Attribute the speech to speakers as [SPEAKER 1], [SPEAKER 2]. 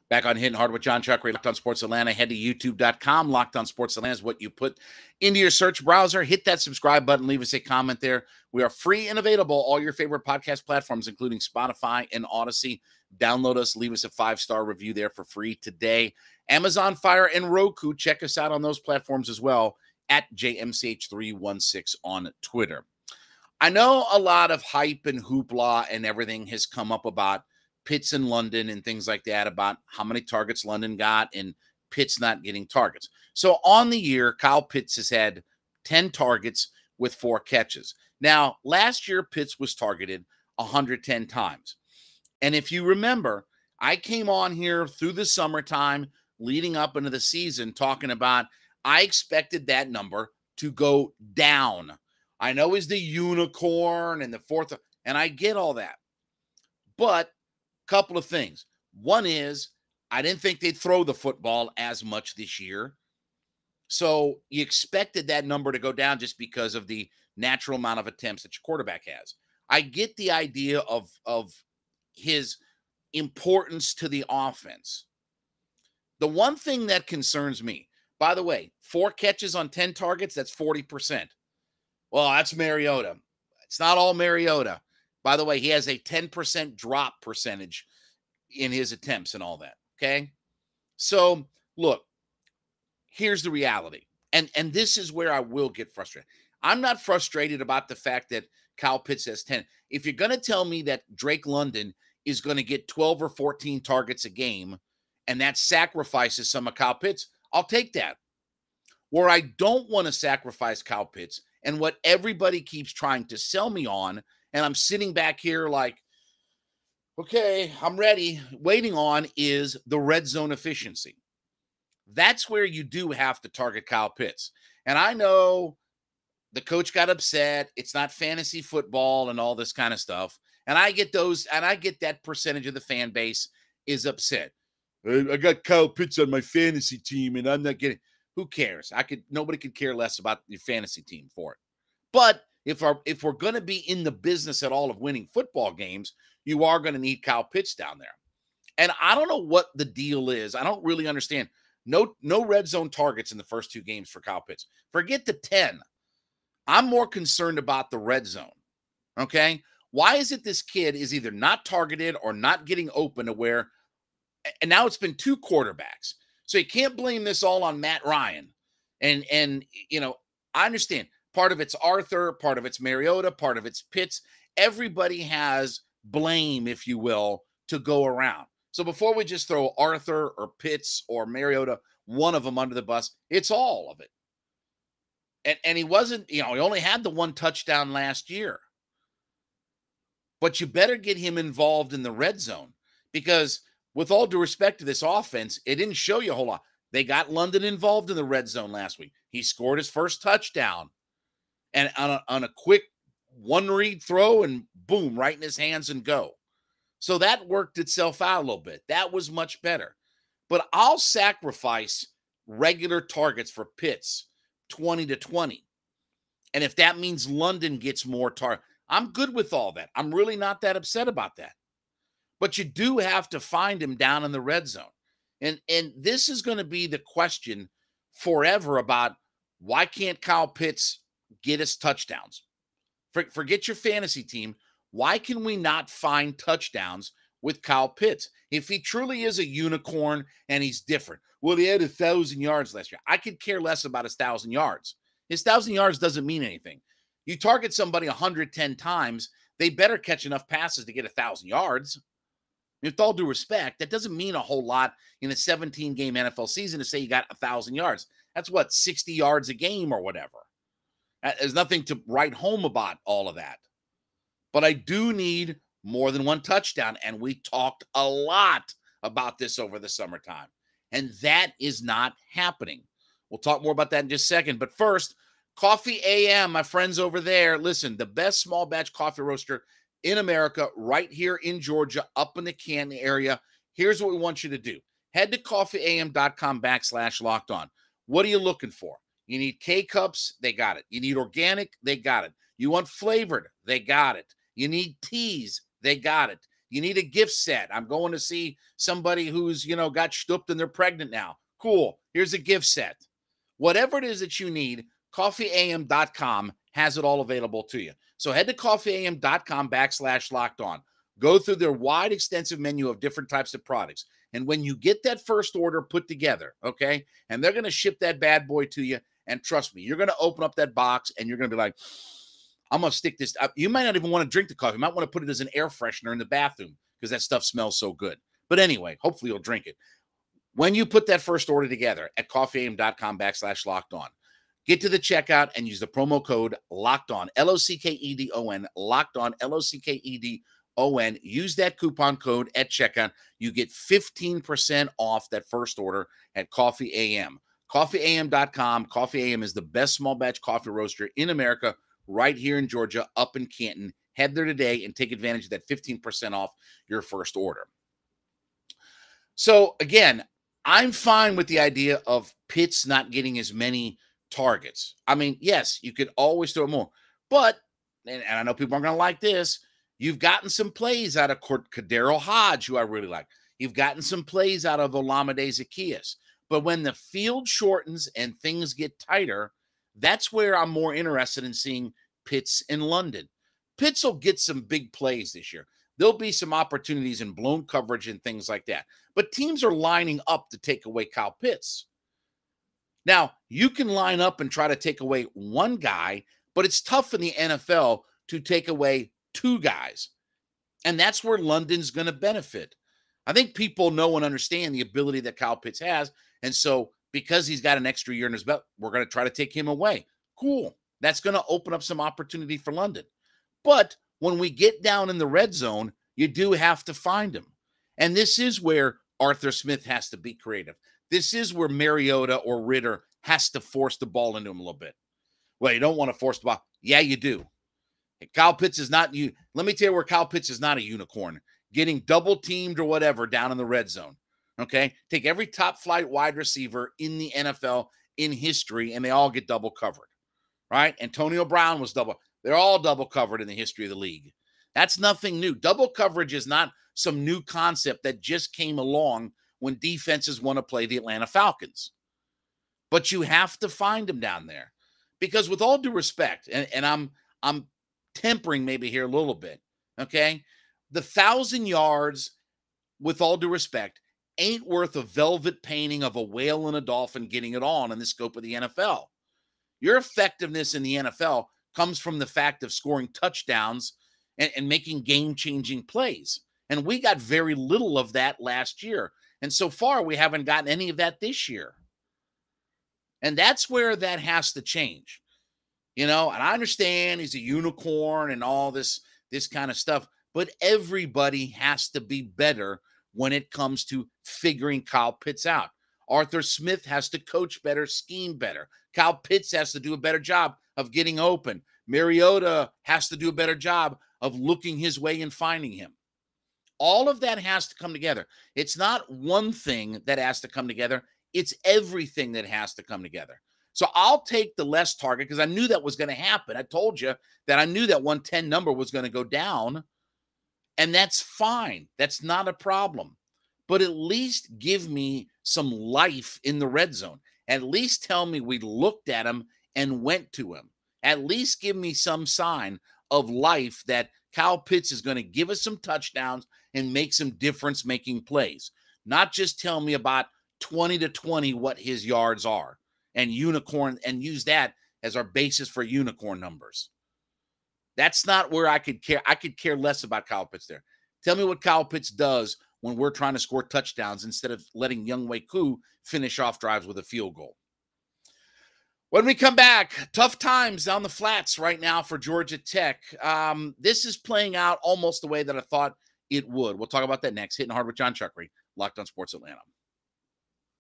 [SPEAKER 1] Back on Hittin Hard with Jon Chuckery, Locked on Sports Atlanta. Head to youtube.com. Locked on Sports Atlanta is what you put into your search browser. Hit that subscribe button. Leave us a comment there. We are free and available all your favorite podcast platforms, including Spotify and Odyssey. Download us. Leave us a 5-star review there for free today. Amazon Fire and Roku. Check us out on those platforms as well at JMCH316 on Twitter. I know a lot of hype and hoopla and everything has come up about Pitts in London and things like that, about how many targets London got and Pitts not getting targets. So on the year, Kyle Pitts has had 10 targets with 4 catches. Now, last year, Pitts was targeted 110 times. And if you remember, I came on here through the summertime leading up into the season talking about I expected that number to go down. I know he's the unicorn and the fourth, and I get all that. But couple of things. One is I didn't think they'd throw the football as much this year. So you expected that number to go down just because of the natural amount of attempts that your quarterback has. I get the idea of his importance to the offense. The one thing that concerns me, by the way, 4 catches on 10 targets, that's 40%. Well, that's Mariota. It's not all Mariota. By the way, he has a 10% drop percentage in his attempts and all that, okay? So, look, here's the reality. And this is where I will get frustrated. I'm not frustrated about the fact that Kyle Pitts has 10. If you're going to tell me that Drake London is going to get 12 or 14 targets a game and that sacrifices some of Kyle Pitts, I'll take that. Where I don't want to sacrifice Kyle Pitts and what everybody keeps trying to sell me on, and I'm sitting back here like, okay, I'm ready, waiting on, is the red zone efficiency. That's where you do have to target Kyle Pitts. And I know the coach got upset. It's not fantasy football and all this kind of stuff. And I get those, and I get that percentage of the fan base is upset. I got Kyle Pitts on my fantasy team, and I'm not getting. Who cares? Nobody could care less about your fantasy team for it. But if we're going to be in the business at all of winning football games, you are going to need Kyle Pitts down there. And I don't know what the deal is. I don't really understand. No red zone targets in the first 2 games for Kyle Pitts. Forget the 10. I'm more concerned about the red zone. Okay? Why is it this kid is either not targeted or not getting open to where, and now it's been 2 quarterbacks. So you can't blame this all on Matt Ryan. And you know, I understand. Part of it's Arthur, part of it's Mariota, part of it's Pitts. Everybody has blame, if you will, to go around. So before we just throw Arthur or Pitts or Mariota, one of them under the bus, it's all of it. And he wasn't, you know, he only had the 1 touchdown last year. But you better get him involved in the red zone, because with all due respect to this offense, it didn't show you a whole lot. They got London involved in the red zone last week. He scored his first touchdown. And on a quick 1-read throw, and boom, right in his hands and go. So that worked itself out a little bit. That was much better. But I'll sacrifice regular targets for Pitts, 20-20. And if that means London gets more targets, I'm good with all that. I'm really not that upset about that. But you do have to find him down in the red zone. And this is going to be the question forever about why can't Kyle Pitts get us touchdowns? Forget your fantasy team. Why can we not find touchdowns with Kyle Pitts? If he truly is a unicorn and he's different. Well, he had 1,000 yards last year. I could care less about his 1,000 yards. His 1,000 yards doesn't mean anything. You target somebody 110 times, they better catch enough passes to get 1,000 yards. With all due respect, that doesn't mean a whole lot in a 17-game NFL season to say you got 1,000 yards. That's what, 60 yards a game or whatever. There's nothing to write home about all of that. But I do need more than 1 touchdown, and we talked a lot about this over the summertime, and that is not happening. We'll talk more about that in just a second. But first, Coffee AM, my friends over there. Listen, the best small batch coffee roaster in America, right here in Georgia, up in the Canton area. Here's what we want you to do. Head to coffeeam.com/lockedon. What are you looking for? You need K-Cups? They got it. You need organic? They got it. You want flavored? They got it. You need teas? They got it. You need a gift set. I'm going to see somebody who's, got stooped and they're pregnant now. Cool. Here's a gift set. Whatever it is that you need, coffeeam.com has it all available to you. So head to coffeeam.com/locked on. Go through their wide, extensive menu of different types of products. And when you get that first order put together, okay, and they're going to ship that bad boy to you, and trust me, you're going to open up that box and you're going to be like, I'm going to stick this up. You might not even want to drink the coffee. You might want to put it as an air freshener in the bathroom because that stuff smells so good. But anyway, hopefully you'll drink it. When you put that first order together at coffeeam.com/locked on, get to the checkout and use the promo code locked on, LOCKEDON, locked on, LOCKEDON. Use that coupon code at checkout. You get 15% off that first order at Coffee AM. CoffeeAM.com. Coffee AM is the best small batch coffee roaster in America, right here in Georgia, up in Canton. Head there today and take advantage of that 15% off your first order. So, again, I'm fine with the idea of Pitts not getting as many targets. I mean, yes, you could always throw more. But, and I know people aren't going to like this, you've gotten some plays out of Kadero Hodge, who I really like. You've gotten some plays out of Olamide Zaccheaus. But when the field shortens and things get tighter, that's where I'm more interested in seeing Pitts in London. Pitts will get some big plays this year. There'll be some opportunities in blown coverage and things like that. But teams are lining up to take away Kyle Pitts. Now, you can line up and try to take away one guy, but it's tough in the NFL to take away two guys. And that's where London's going to benefit. I think people know and understand the ability that Kyle Pitts has. And so because he's got an extra year in his belt, we're going to try to take him away. Cool. That's going to open up some opportunity for London. But when we get down in the red zone, you do have to find him. And this is where Arthur Smith has to be creative. This is where Mariota or Ritter has to force the ball into him a little bit. Well, you don't want to force the ball. Yeah, you do. Kyle Pitts is not you. Let me tell you where Kyle Pitts is not a unicorn. Getting double teamed or whatever down in the red zone. Okay? Take every top flight wide receiver in the NFL in history, and they all get double covered. Right? Antonio Brown was double. They're all double covered in the history of the league. That's nothing new. Double coverage is not some new concept that just came along when defenses want to play the Atlanta Falcons. But you have to find them down there. Because with all due respect, and I'm tempering maybe here a little bit, okay? The 1,000 yards, with all due respect, ain't worth a velvet painting of a whale and a dolphin getting it on in the scope of the NFL. Your effectiveness in the NFL comes from the fact of scoring touchdowns and making game-changing plays. And we got very little of that last year. And so far, we haven't gotten any of that this year. And that's where that has to change. And I understand he's a unicorn and all this kind of stuff, but everybody has to be better when it comes to figuring Kyle Pitts out. Arthur Smith has to coach better, scheme better. Kyle Pitts has to do a better job of getting open. Mariota has to do a better job of looking his way and finding him. All of that has to come together. It's not one thing that has to come together. It's everything that has to come together. So I'll take the less target because I knew that was going to happen. I told you that I knew that 110 number was going to go down, and that's fine. That's not a problem. But at least give me some life in the red zone. At least tell me we looked at him and went to him. At least give me some sign of life that Kyle Pitts is going to give us some touchdowns and make some difference-making plays. Not just tell me about 20 to 20 what his yards are and unicorn and use that as our basis for unicorn numbers. That's not where I could care. I could care less about Kyle Pitts there. Tell me what Kyle Pitts does when we're trying to score touchdowns instead of letting Younghoe Koo finish off drives with a field goal. When we come back, tough times down the flats right now for Georgia Tech. This is playing out almost the way that I thought it would. We'll talk about that next. Hitting Hard with Jon Chuckery, Locked on Sports Atlanta.